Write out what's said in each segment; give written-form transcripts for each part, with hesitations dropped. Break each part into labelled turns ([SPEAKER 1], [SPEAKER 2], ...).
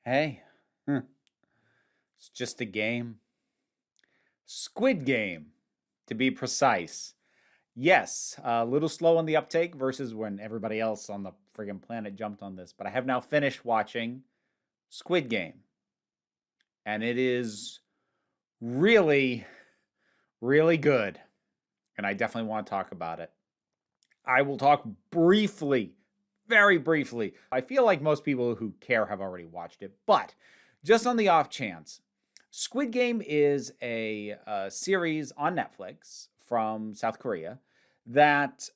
[SPEAKER 1] Hey, it's just a game. Squid Game, to be precise. Yes, a little slow on the uptake versus when everybody else on the friggin' planet jumped on this, but I have now finished watching Squid Game, and it is really, really good, and I definitely want to talk about it. I will talk briefly, very briefly. I feel like most people who care have already watched it, but just on the off chance, Squid Game is a series on Netflix from South Korea that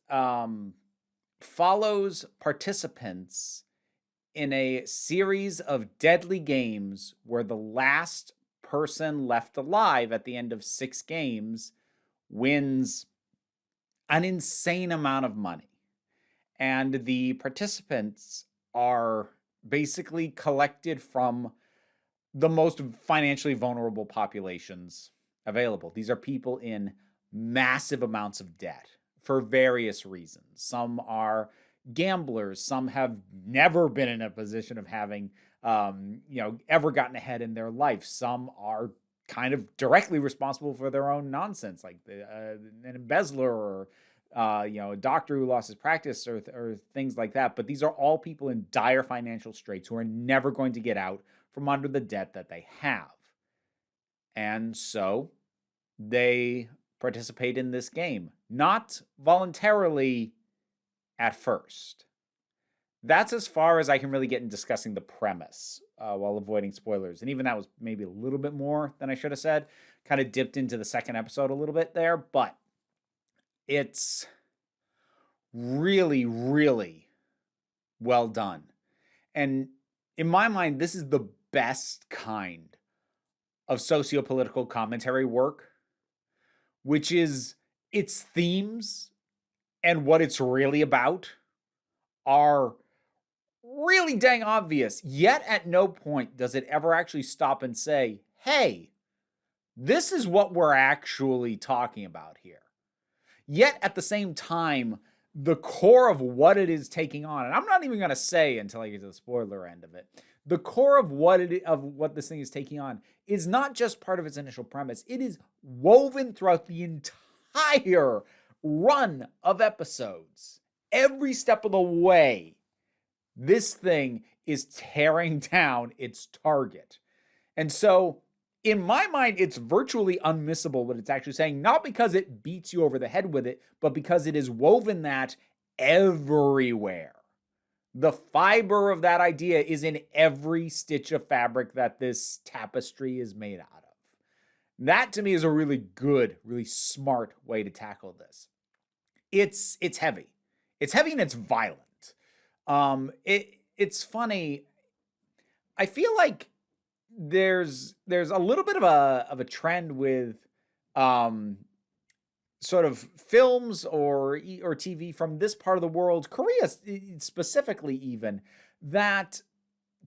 [SPEAKER 1] follows participants in a series of deadly games where the last person left alive at the end of 6 games wins an insane amount of money. And the participants are basically collected from the most financially vulnerable populations available. These are people in massive amounts of debt for various reasons. Some are gamblers, some have never been in a position of having ever gotten ahead in their life. Some are kind of directly responsible for their own nonsense, like an embezzler or a doctor who lost his practice or things like that. But these are all people in dire financial straits who are never going to get out from under the debt that they have. And so they participate in this game, not voluntarily at first. That's as far as I can really get in discussing the premise while avoiding spoilers. And even that was maybe a little bit more than I should have said. Kind of dipped into the second episode a little bit there, but it's really, really well done. And in my mind, this is the best kind of socio-political commentary work, which is its themes and what it's really about are really dang obvious. Yet at no point does it ever actually stop and say, hey, this is what we're actually talking about here. Yet at the same time, the core of what it is taking on, and I'm not even going to say until I get to the spoiler end of it, the core of what this thing is taking on is not just part of its initial premise. It is woven throughout the entire run of episodes. Every step of the way, this thing is tearing down its target. And so, in my mind, it's virtually unmissable what it's actually saying, not because it beats you over the head with it, but because it is woven that everywhere. The fiber of that idea is in every stitch of fabric that this tapestry is made out of. That to me is a really good, really smart way to tackle this. It's heavy. It's heavy and it's violent. It's funny. I feel like there's a little bit of a trend with sort of films or TV from this part of the world, Korea specifically, even that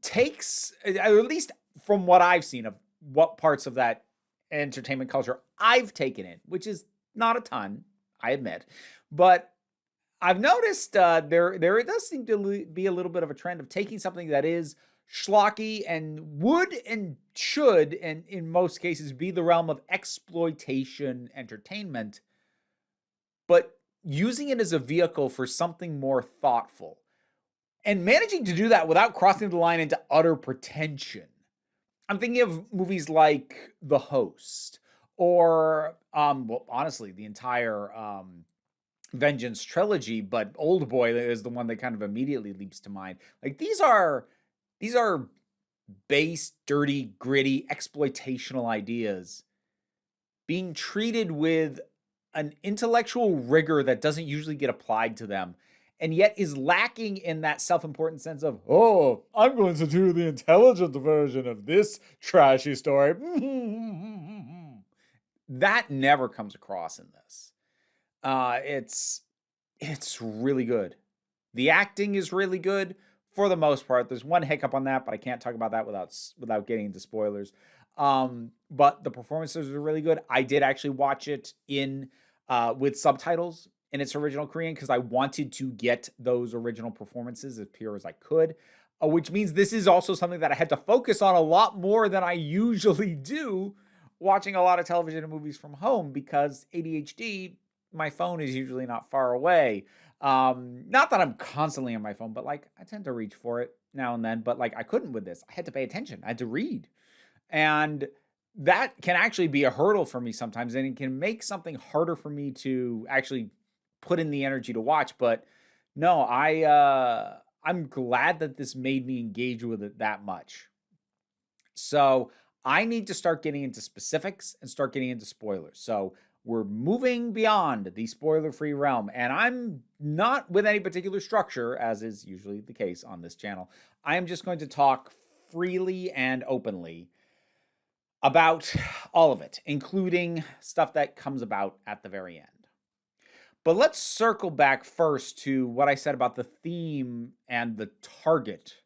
[SPEAKER 1] takes, at least from what I've seen of what parts of that entertainment culture I've taken in, which is not a ton, I admit, but I've noticed there does seem to be a little bit of a trend of taking something that is schlocky and would and should, and in most cases, be the realm of exploitation entertainment, but using it as a vehicle for something more thoughtful and managing to do that without crossing the line into utter pretension. I'm thinking of movies like The Host or, well, honestly, the entire Vengeance trilogy, but Old Boy is the one that kind of immediately leaps to mind. Like these are base, dirty, gritty, exploitational ideas being treated with an intellectual rigor that doesn't usually get applied to them, and yet is lacking in that self-important sense of, oh, I'm going to do the intelligent version of this trashy story. That never comes across in this. It's really good. The acting is really good for the most part. There's one hiccup on that, but I can't talk about that without getting into spoilers. But the performances are really good. I did actually watch it in with subtitles in its original Korean because I wanted to get those original performances as pure as I could. which means this is also something that I had to focus on a lot more than I usually do watching a lot of television and movies from home because ADHD, my phone is usually not far away. Not that I'm constantly on my phone, but like I tend to reach for it now and then. But like I couldn't with this. I had to pay attention. I had to read. And that can actually be a hurdle for me sometimes. And it can make something harder for me to actually put in the energy to watch. But no, I'm glad that this made me engage with it that much. So I need to start getting into specifics and start getting into spoilers. So we're moving beyond the spoiler-free realm, and I'm not with any particular structure, as is usually the case on this channel. I am just going to talk freely and openly about all of it, including stuff that comes about at the very end. But let's circle back first to what I said about the theme and the target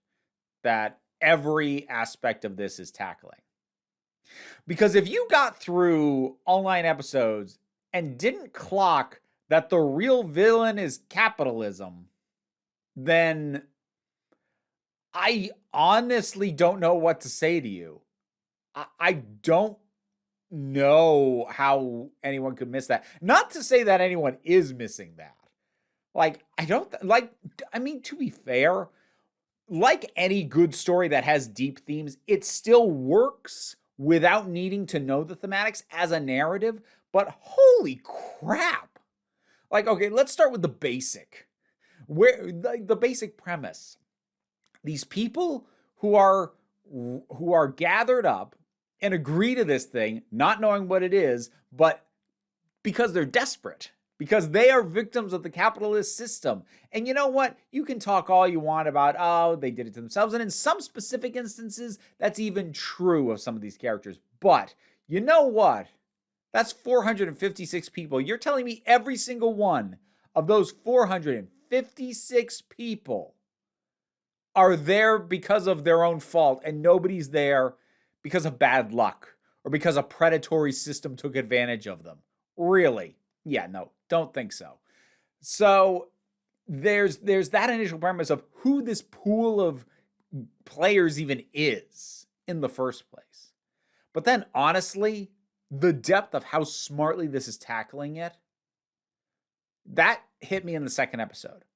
[SPEAKER 1] that every aspect of this is tackling. Because if you got through all 9 episodes and didn't clock that the real villain is capitalism, then I honestly don't know what to say to you. I don't know how anyone could miss that. Not to say that anyone is missing that. Like, I mean, to be fair, like any good story that has deep themes, it still works without needing to know the thematics as a narrative. But holy crap. Like, okay, let's start with the basic. The basic premise. These people who are gathered up and agree to this thing, not knowing what it is, but because they're desperate, because they are victims of the capitalist system. And you know what? You can talk all you want about, oh, they did it to themselves. And in some specific instances, that's even true of some of these characters. But you know what? That's 456 people. You're telling me every single one of those 456 people are there because of their own fault, and nobody's there because of bad luck or because a predatory system took advantage of them. Really? Yeah, no, don't think so. So there's that initial premise of who this pool of players even is in the first place. But then honestly, the depth of how smartly this is tackling it, that hit me in the second episode.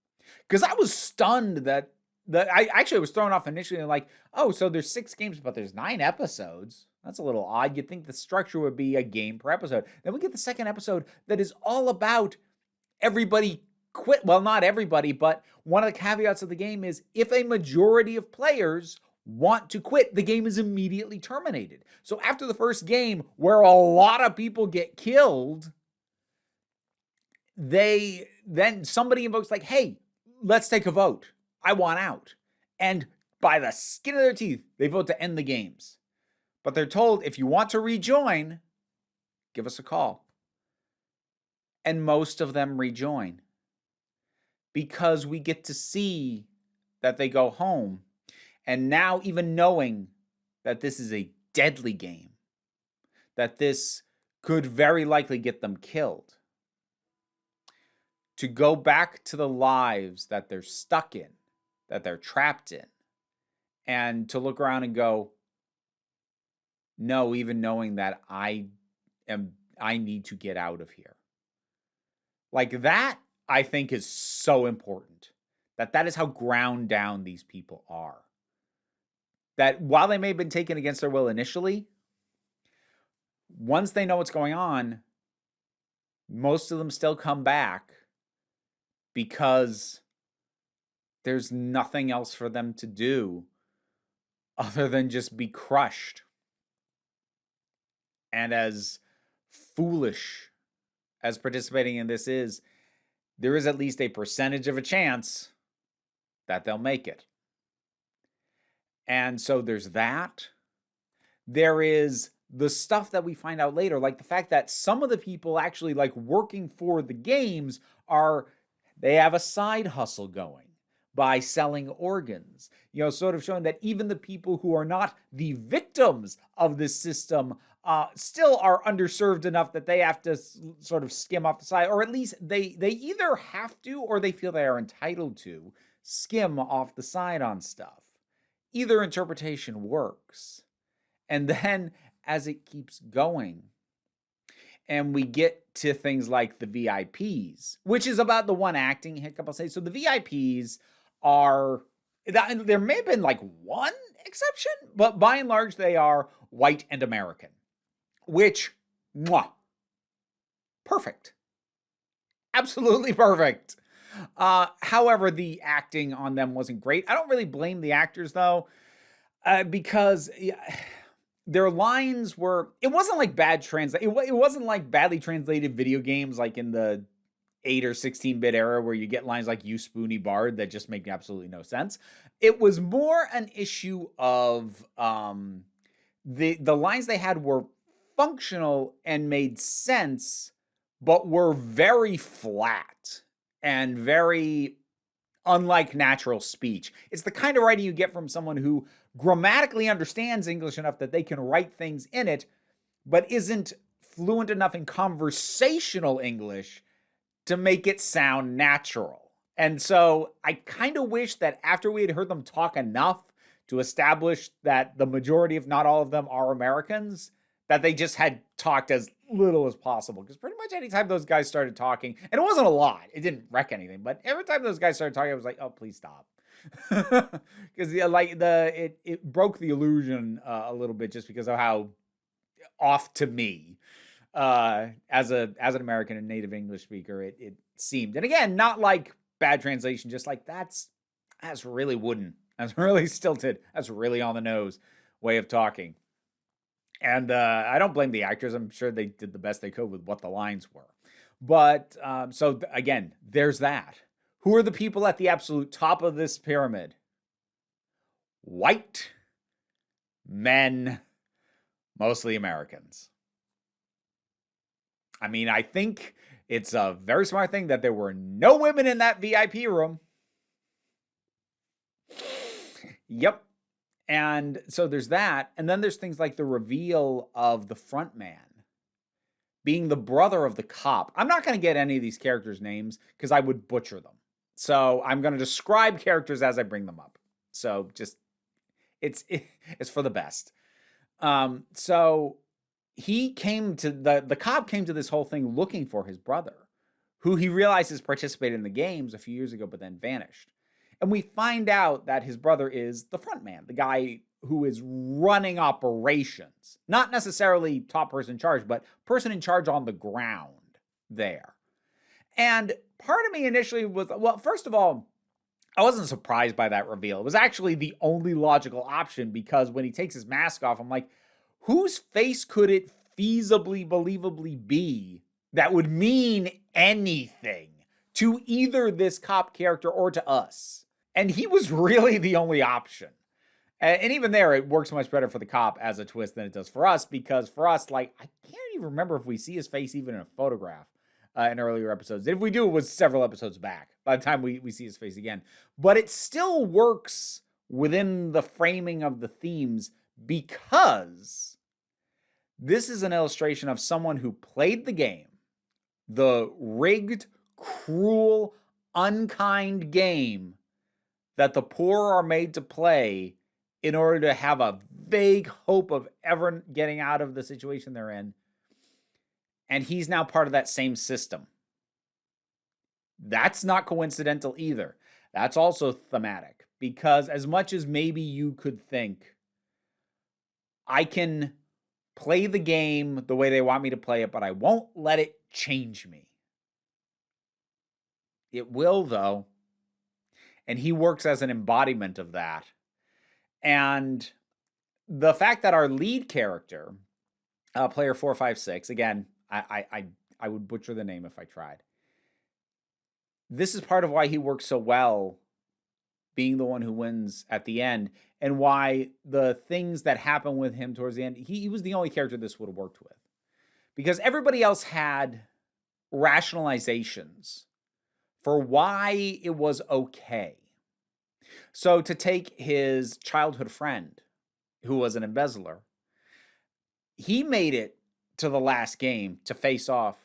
[SPEAKER 1] Because I was stunned that I was thrown off initially and like, oh, so there's 6 games, but there's 9 episodes. That's a little odd. You'd think the structure would be a game per episode. Then we get the second episode that is all about everybody quit. Well, not everybody, but one of the caveats of the game is if a majority of players want to quit, the game is immediately terminated. So after the first game, where a lot of people get killed, then somebody invokes like, hey, let's take a vote. I want out. And by the skin of their teeth, they vote to end the games. But they're told, if you want to rejoin, give us a call. And most of them rejoin. Because we get to see that they go home. And now even knowing that this is a deadly game, that this could very likely get them killed, to go back to the lives that they're stuck in, that they're trapped in, and to look around and go, no, even knowing that I need to get out of here. Like that, I think is so important. That is how ground down these people are. That while they may have been taken against their will initially, once they know what's going on, most of them still come back because there's nothing else for them to do other than just be crushed. And as foolish as participating in this is, there is at least a percentage of a chance that they'll make it. And so there's that. There is the stuff that we find out later, like the fact that some of the people actually like working for the games they have a side hustle going by selling organs, sort of showing that even the people who are not the victims of this system still are underserved enough that they have to sort of skim off the side, or at least they either have to or they feel they are entitled to skim off the side on stuff. either interpretation works. And then as it keeps going, and we get to things like the VIPs, which is about the one acting hiccup I'll say. So the VIPs are, there may have been like one exception, but by and large, they are white and American, which, mwah, perfect. Absolutely perfect. However, the acting on them wasn't great. I don't really blame the actors though, because their lines were, it wasn't like bad translate. It wasn't like badly translated video games like in the 8 or 16-bit era where you get lines like "you spoony bard" that just make absolutely no sense. It was more an issue of the lines they had were functional and made sense, but were very flat and very unlike natural speech. It's the kind of writing you get from someone who grammatically understands English enough that they can write things in it, but isn't fluent enough in conversational English to make it sound natural. And so I kind of wish that after we had heard them talk enough to establish that the majority, if not all of them, are Americans, that they just had talked as little as possible. Because pretty much anytime those guys started talking, and it wasn't a lot, it didn't wreck anything, but every time those guys started talking, I was like, oh, please stop. Because it broke the illusion a little bit just because of how off to me as an American and native English speaker it seemed. And again, not like bad translation, just like that's really wooden, that's really stilted, that's really on the nose way of talking. And I don't blame the actors. I'm sure they did the best they could with what the lines were. But so again, there's that. Who are the people at the absolute top of this pyramid? White men, mostly Americans. I mean, I think it's a very smart thing that there were no women in that VIP room. Yep. And so there's that. And then there's things like the reveal of the front man being the brother of the cop. I'm not going to get any of these characters' names because I would butcher them. So I'm going to describe characters as I bring them up. So just, it's for the best. So he came to, the cop came to this whole thing looking for his brother, who he realizes participated in the games a few years ago, but then vanished. And we find out that his brother is the front man, the guy who is running operations. Not necessarily top person in charge, but person in charge on the ground there. And part of me initially was, well, first of all, I wasn't surprised by that reveal. It was actually the only logical option because when he takes his mask off, I'm like, whose face could it feasibly, believably be that would mean anything to either this cop character or to us? And he was really the only option. And even there, it works much better for the cop as a twist than it does for us, because for us, like, I can't even remember if we see his face even in a photograph in earlier episodes. If we do, it was several episodes back by the time we see his face again. But it still works within the framing of the themes because this is an illustration of someone who played the game, the rigged, cruel, unkind game that the poor are made to play in order to have a vague hope of ever getting out of the situation they're in. And he's now part of that same system. That's not coincidental either. That's also thematic, because as much as maybe you could think, I can play the game the way they want me to play it, but I won't let it change me. It will, though. And he works as an embodiment of that. And the fact that our lead character, player 456, again, I would butcher the name if I tried. This is part of why he works so well being the one who wins at the end, and why the things that happen with him towards the end, he was the only character this would have worked with. Because everybody else had rationalizations for why it was okay. So to take his childhood friend, who was an embezzler, he made it to the last game to face off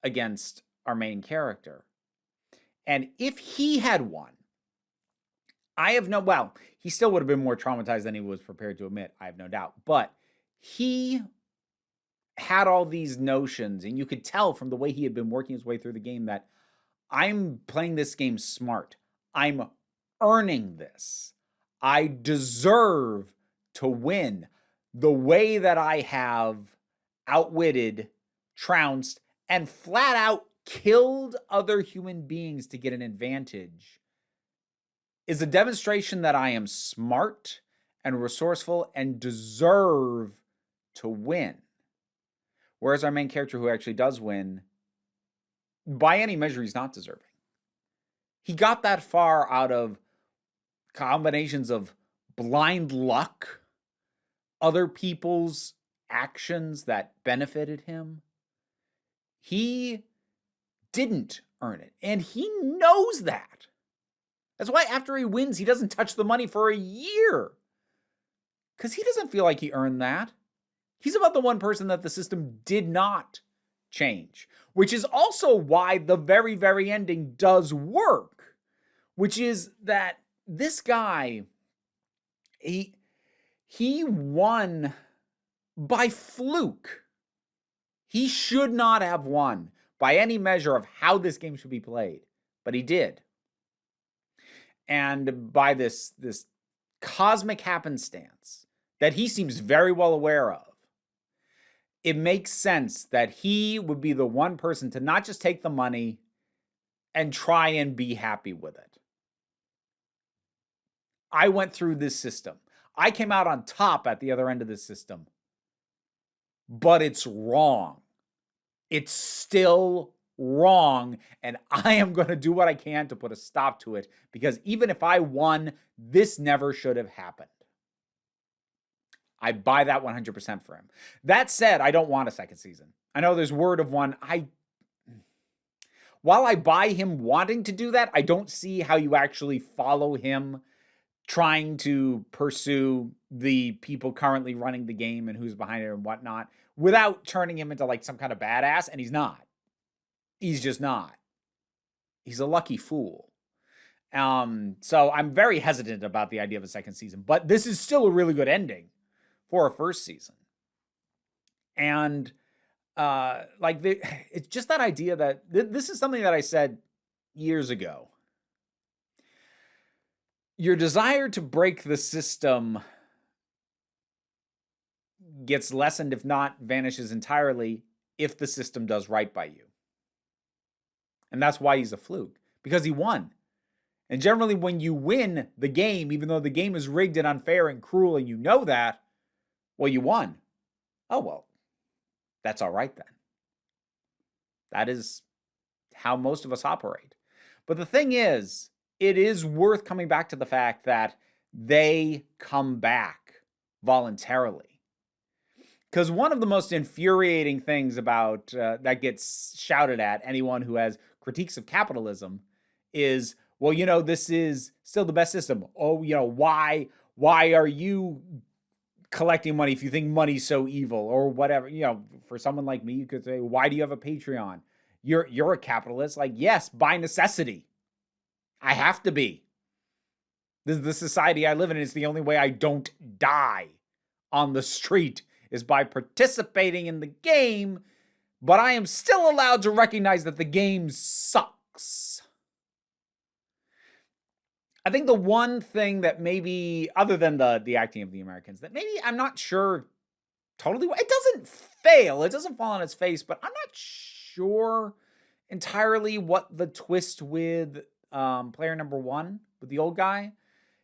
[SPEAKER 1] against our main character. And if he had won, I have no, well, he still would have been more traumatized than he was prepared to admit, I have no doubt. But he had all these notions, and you could tell from the way he had been working his way through the game that I'm playing this game smart. I'm earning this. I deserve to win. The way that I have outwitted, trounced, and flat out killed other human beings to get an advantage is a demonstration that I am smart and resourceful and deserve to win. Whereas our main character, who actually does win, by any measure, he's not deserving. He got that far out of combinations of blind luck, other people's actions that benefited him. He didn't earn it, and he knows that. That's why after he wins, he doesn't touch the money for a year, because he doesn't feel like he earned that. He's about the one person that the system did not change, which is also why the very, very ending does work, which is that this guy, he won by fluke. He should not have won by any measure of how this game should be played, but he did. And by this cosmic happenstance that he seems very well aware of, it makes sense that he would be the one person to not just take the money and try and be happy with it. I went through this system. I came out on top at the other end of this system. But it's wrong. It's still wrong, and I am going to do what I can to put a stop to it, because even if I won, this never should have happened. I buy that 100% for him. That said, I don't want a second season. I know there's word of one. While I buy him wanting to do that, I don't see how you actually follow him trying to pursue the people currently running the game and who's behind it and whatnot without turning him into like some kind of badass. And he's not. He's just not. He's a lucky fool. So I'm very hesitant about the idea of a second season, but this is still a really good ending for a first season. And it's just that idea that this is something that I said years ago. Your desire to break the system gets lessened, if not vanishes entirely, if the system does right by you. And that's why he's a fluke, because he won. And generally when you win the game, even though the game is rigged and unfair and cruel and you know that, well, you won. Oh, well, that's all right then. That is how most of us operate. But the thing is, it is worth coming back to the fact that they come back voluntarily. Because one of the most infuriating things about that gets shouted at anyone who has critiques of capitalism is, well, you know, this is still the best system. Oh, you know, why are you collecting money if you think money's so evil or whatever? You know, for someone like me, you could say, why do you have a Patreon? You're a capitalist. Like, yes, by necessity. I have to be. This is the society I live in. It's the only way I don't die on the street is by participating in the game, but I am still allowed to recognize that the game sucks. I think the one thing that maybe, other than the acting of the Americans, that maybe I'm not sure totally, it doesn't fail, it doesn't fall on its face, but I'm not sure entirely what the twist with player number one, with the old guy,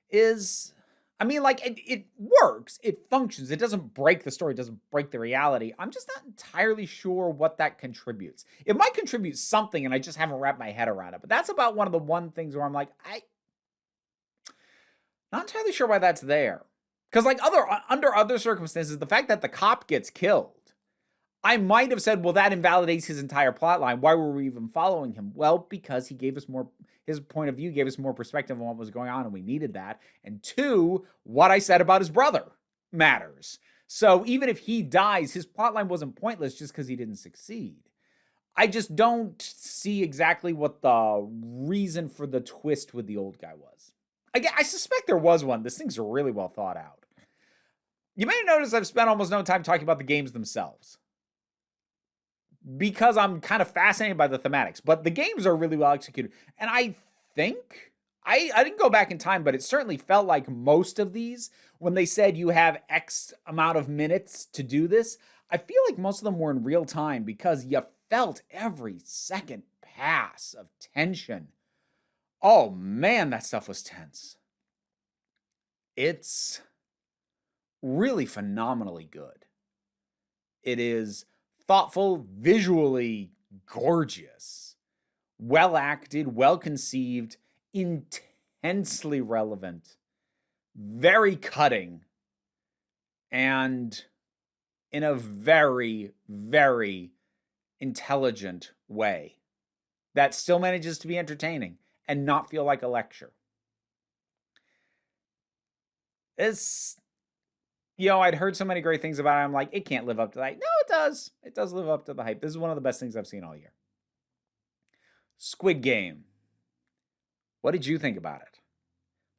[SPEAKER 1] is. I mean, like, it works, it functions, it doesn't break the story, it doesn't break the reality. I'm just not entirely sure what that contributes. It might contribute something, and I just haven't wrapped my head around it. But that's about one of the one things where I'm like, not entirely sure why that's there. Because, like, under other circumstances, the fact that the cop gets killed, I might have said, well, that invalidates his entire plot line. Why were we even following him? Well, because he gave us more, his point of view gave us more perspective on what was going on, and we needed that. And two, what I said about his brother matters. So even if he dies, his plot line wasn't pointless just because he didn't succeed. I just don't see exactly what the reason for the twist with the old guy was. I suspect there was one. This thing's really well thought out. You may have noticed I've spent almost no time talking about the games themselves, because I'm kind of fascinated by the thematics, but the games are really well executed. And I think, I didn't go back in time, but it certainly felt like most of these, when they said you have X amount of minutes to do this, I feel like most of them were in real time, because you felt every second pass of tension. Oh man, that stuff was tense. It's really phenomenally good. It is thoughtful, visually gorgeous, well acted, well conceived, intensely relevant, very cutting, and in a very, very intelligent way that still manages to be entertaining and not feel like a lecture. It's, I'd heard so many great things about it. I'm like, it can't live up to that. No, it does. It does live up to the hype. This is one of the best things I've seen all year. Squid Game. What did you think about it?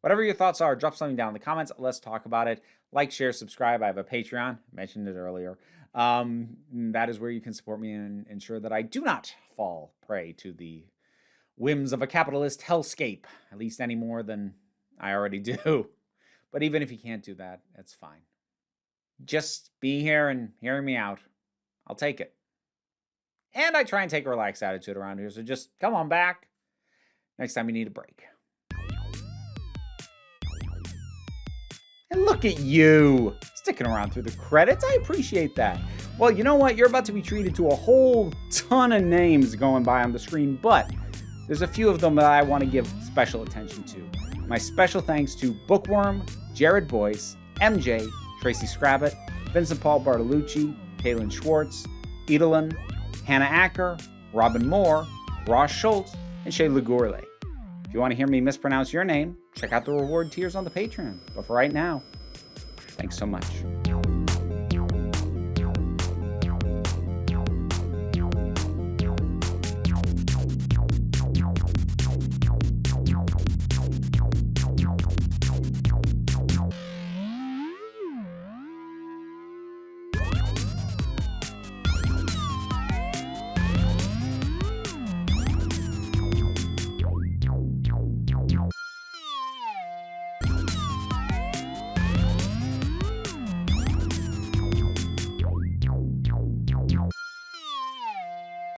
[SPEAKER 1] Whatever your thoughts are, drop something down in the comments. Let's talk about it. Like, share, subscribe. I have a Patreon. I mentioned it earlier. That is where you can support me and ensure that I do not fall prey to the whims of a capitalist hellscape, at least any more than I already do. But even if you can't do that, that's fine. Just be here and hearing me out. I'll take it. And I try and take a relaxed attitude around here, so just come on back next time you need a break. And look at you, sticking around through the credits. I appreciate that. Well, you know what? You're about to be treated to a whole ton of names going by on the screen, but there's a few of them that I want to give special attention to. My special thanks to Bookworm, Jared Boyce, MJ, Tracy Scrabbit, Vincent Paul Bartolucci, Kaylin Schwartz, Edelin, Hannah Acker, Robin Moore, Ross Schultz, and Shay Lagurle. If you want to hear me mispronounce your name, check out the reward tiers on the Patreon. But for right now, thanks so much.